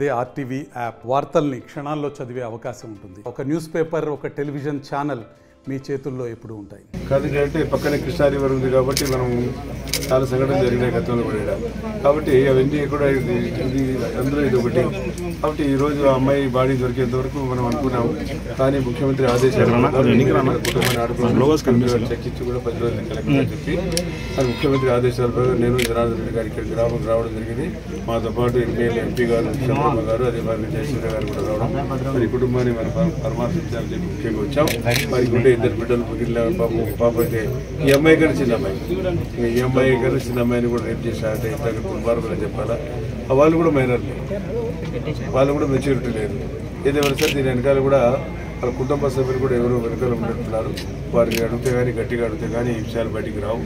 అదే RTV app వార్తల్ని క్షణాల్లో చదివే అవకాశం ఉంటుంది. ఒక న్యూస్ పేపర్, ఒక టెలివిజన్ ఛానల్ మీ చేతుల్లో ఎప్పుడు ఉంటాయి. కాదంటే పక్కనే కృష్ణా రివర్ ఉంది కాబట్టి మనం చాలా సంఘటనలు జరిగినాయి గతంలో కూడా. కాబట్టి అవన్నీ కూడా అందులో ఇది ఒకటి. కాబట్టి ఈరోజు ఆ అమ్మాయి బాడీ దొరికేంత వరకు మనం అనుకున్నాము. కానీ ముఖ్యమంత్రి ఆదేశాలు కుటుంబాన్ని ఆడుకోవాలి చర్చించి కూడా 10 రోజులు కలెక్టర్ చెప్పి అది ముఖ్యమంత్రి ఆదేశాల ప్రకారం నేను జనార్దన్ రెడ్డి గారి ఇక్కడ గ్రామం రావడం జరిగింది. మాతో పాటు ఎంపీ గారు చంద్రబాబు గారు అదే మరి జయశంకర్ గారు కూడా రావడం మరి కుటుంబాన్ని మనం పరామర్శించాలని చెప్పి ముఖ్యంగా వచ్చాం. మరి 2 బిడ్డలు పుట్టిన పాప అయితే ఈ అమ్మాయి కన్నా చిన్న అమ్మాయి, ఈ అమ్మాయి కన్నా చిన్న అమ్మాయిని కూడా రేపు చేశారంటే ఇంత దుర్మార్గం చెప్పాలా. వాళ్ళు కూడా మైనర్లు, వాళ్ళు కూడా మెచ్యూరిటీ లేదు. ఏదేమైనా సరే దీని వెనకాల కూడా వాళ్ళ కుటుంబ సభ్యులు కూడా ఎవరో వెనకాల ఉంటున్నారు. వారికి అడిగితే కానీ గట్టిగా అడిగితే కానీ ఈ విషయాలు బయటికి రావు.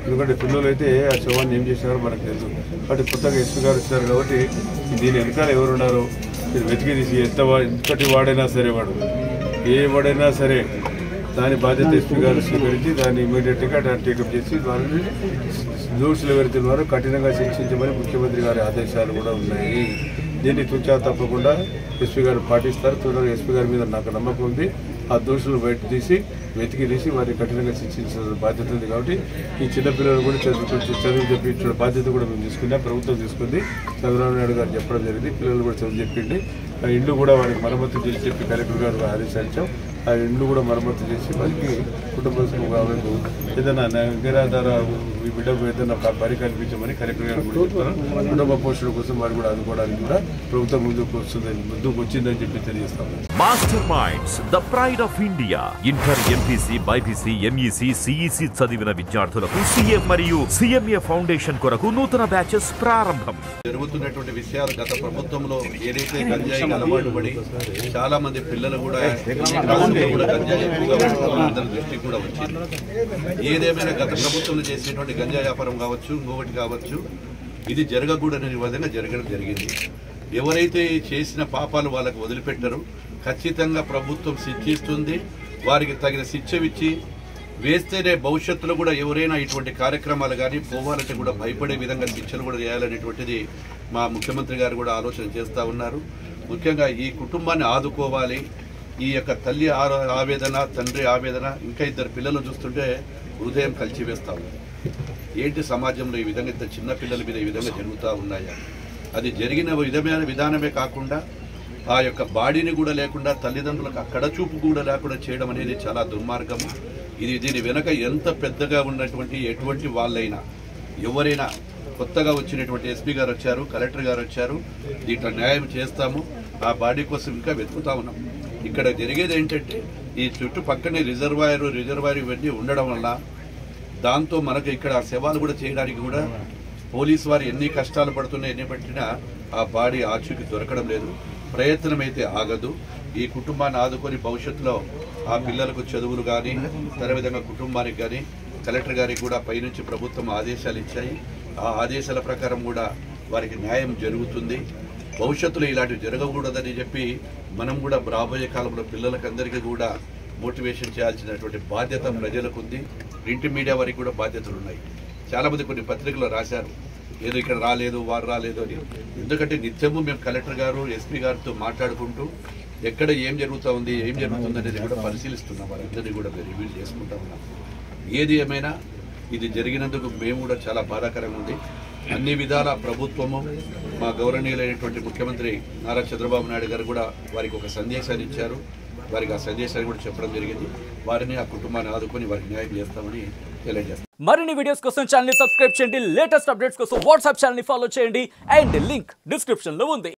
ఎందుకంటే పిల్లలు అయితే ఆ శవాన్ని ఏం చేశారో మనకు తెలుసు. కాబట్టి కొత్తగా ఎస్పీ గారు వచ్చారు కాబట్టి దీని వెనకాల ఎవరున్నారో మీరు వెతికి తీసి ఎంతటి వాడైనా సరే వాడు ఏ వాడైనా సరే దాని బాధ్యత ఎస్పీ గారు స్వీకరించి దాన్ని ఇమీడియట్గా టేకప్ చేసి వాళ్ళని దోషులు ఎవరైతే ఉన్నారో కఠినంగా శిక్షించమని ముఖ్యమంత్రి గారి ఆదేశాలు కూడా ఉన్నాయి. దీన్ని తుచా తప్పకుండా ఎస్పీ గారు పాటిస్తారు. త్వరగా ఎస్పీ గారి మీద నాకు నమ్మకం ఉంది. ఆ దోషులు బయట తీసి వెతికి తీసి వారిని కఠినంగా శిక్షించాల్సిన బాధ్యత ఉంది. కాబట్టి ఈ చిన్నపిల్లలు కూడా చదువు చెప్పించిన బాధ్యత కూడా మేము తీసుకున్నాం, ప్రభుత్వం తీసుకుంది. చంద్రబాబు నాయుడు గారు చెప్పడం జరిగింది. పిల్లలు కూడా చదువు చెప్పిండి ఆ ఇండ్లు కూడా వారికి మరమ్మతు చేసి చెప్పి కలెక్టర్ గారు ఆదేశించాం. ఆ ఇండ్లు కూడా మరమ్మతు చేసి వారికి కుటుంబ వాళ్ళకు ఏదైనా నిరాధార ఈ బిడ్డకు ఏదైనా బరి కల్పించమని కలెక్టర్ గారు కూడా చెప్తారు. కుటుంబ పోషణ కోసం వారు కూడా ఆదుకోవడానికి కూడా ప్రభుత్వం ముందుకు వచ్చిందని చెప్పి తెలియజేస్తాము. Master minds the pride of India. Inter, MPC, BiPC, MEC, CEC చదివిన విద్యార్థులకు సీఏ మరియు సిఎంఏ ఫౌండేషన్ కొరకు నూతన బ్యాచెస్ ప్రారంభం. జరుగుతున్నటువంటి విషయాలు గత ప్రభుత్వంలో ఏదైతే గంజాయి అలవాటు పడి చాలా మంది పిల్లలు కూడా గంజాయి ఎక్కువగా అందరి దృష్టికి కూడా వచ్చింది. ఏదేమైనా గత ప్రభుత్వంలో చేసేటువంటి గంజాయి వ్యాపారం కావచ్చు, ఇంకొకటి కావచ్చు, ఇది జరగకూడని విధంగా జరగడం జరిగింది. ఎవరైతే చేసిన పాపాలు వాళ్ళకు వదిలిపెట్టరు, ఖచ్చితంగా ప్రభుత్వం శిక్షిస్తుంది. వారికి తగిన శిక్ష ఇచ్చి వేస్తేనే భవిష్యత్తులో కూడా ఎవరైనా ఇటువంటి కార్యక్రమాలు కానీ పోవాలంటే కూడా భయపడే విధంగా శిక్షలు కూడా చేయాలనేటువంటిది మా ముఖ్యమంత్రి గారు కూడా ఆలోచన చేస్తూ ఉన్నారు. ముఖ్యంగా ఈ కుటుంబాన్ని ఆదుకోవాలి. ఈ యొక్క తల్లి ఆవేదన, తండ్రి ఆవేదన, ఇంకా 2 పిల్లలు చూస్తుంటే హృదయం కలిచివేస్తాము. ఏంటి సమాజంలో ఈ విధంగా ఇంత చిన్న పిల్లల మీద ఈ విధంగా జరుగుతూ ఉన్నాయా? అది జరిగిన విధానమే కాకుండా ఆ యొక్క బాడీని కూడా లేకుండా తల్లిదండ్రులకు అక్కడ చూపు కూడా లేకుండా చేయడం అనేది చాలా దుర్మార్గము. దీని వెనక ఎంత పెద్దగా ఉన్నటువంటి ఎటువంటి వాళ్ళైనా ఎవరైనా కొత్తగా వచ్చినటువంటి ఎస్పీ గారు వచ్చారు, కలెక్టర్ గారు వచ్చారు, దీంట్లో న్యాయం చేస్తాము. ఆ బాడీ కోసం ఇంకా వెతుకుతా ఉన్నాం. ఇక్కడ జరిగేది ఏంటంటే ఈ చుట్టుపక్కనే రిజర్వాయర్ ఇవన్నీ ఉండడం వల్ల దాంతో మనకు ఇక్కడ సేవలు కూడా చేయడానికి కూడా పోలీసు వారు ఎన్ని కష్టాలు పడుతున్నా ఎన్ని పట్టినా ఆ బాడీ ఆచూకీ దొరకడం లేదు. ప్రయత్నం అయితే ఆగదు. ఈ కుటుంబాన్ని ఆదుకొని భవిష్యత్తులో ఆ పిల్లలకు చదువులు కానీ విధంగా కుటుంబానికి కానీ కలెక్టర్ గారికి కూడా పైనుంచి ప్రభుత్వం ఆదేశాలు ఇచ్చాయి. ఆ ఆదేశాల ప్రకారం కూడా వారికి న్యాయం జరుగుతుంది. భవిష్యత్తులో ఇలాంటివి జరగకూడదని చెప్పి మనం కూడా రాబోయే కాలంలో పిల్లలకందరికీ కూడా మోటివేషన్ చేయాల్సినటువంటి బాధ్యత ప్రజలకు ఉంది. ప్రింట్ మీడియా వారికి కూడా బాధ్యతలు ఉన్నాయి. చాలామంది కొన్ని పత్రికలు రాశారు ఏదో ఇక్కడ రాలేదు, వారు రాలేదు అని. ఎందుకంటే నిత్యము మేము కలెక్టర్ గారు, ఎస్పీ గారితో మాట్లాడుకుంటూ ఎక్కడ ఏం జరుగుతుంది అనేది కూడా పరిశీలిస్తున్నాం. వారందరినీ కూడా రివ్యూ చేసుకుంటా ఉన్నాం. ఏది ఏమైనా ఇది జరిగినందుకు మేము కూడా చాలా బాధాకరంగా ఉంది. అన్ని విధాల ప్రభుత్వము, మా గౌరవనీయులైనటువంటి ముఖ్యమంత్రి నారా చంద్రబాబు నాయుడు గారు కూడా వారికి ఒక సందేశాన్ని ఇచ్చారు. వారికి ఆ సందేశాన్ని కూడా చెప్పడం జరిగింది. వారిని ఆ కుటుంబాన్ని ఆదుకొని వారికి న్యాయం చేస్తామని తెలియజేస్తాం. మరిన్ని వీడియోస్ కోసం ఛానల్ ని సబ్స్క్రైబ్ చేయండి. లేటెస్ట్ అప్డేట్స్ కోసం వాట్సాప్ ఛానల్ ని ఫాలో చేయండి. అండ్ లింక్ డిస్క్రిప్షన్ లో ఉంది.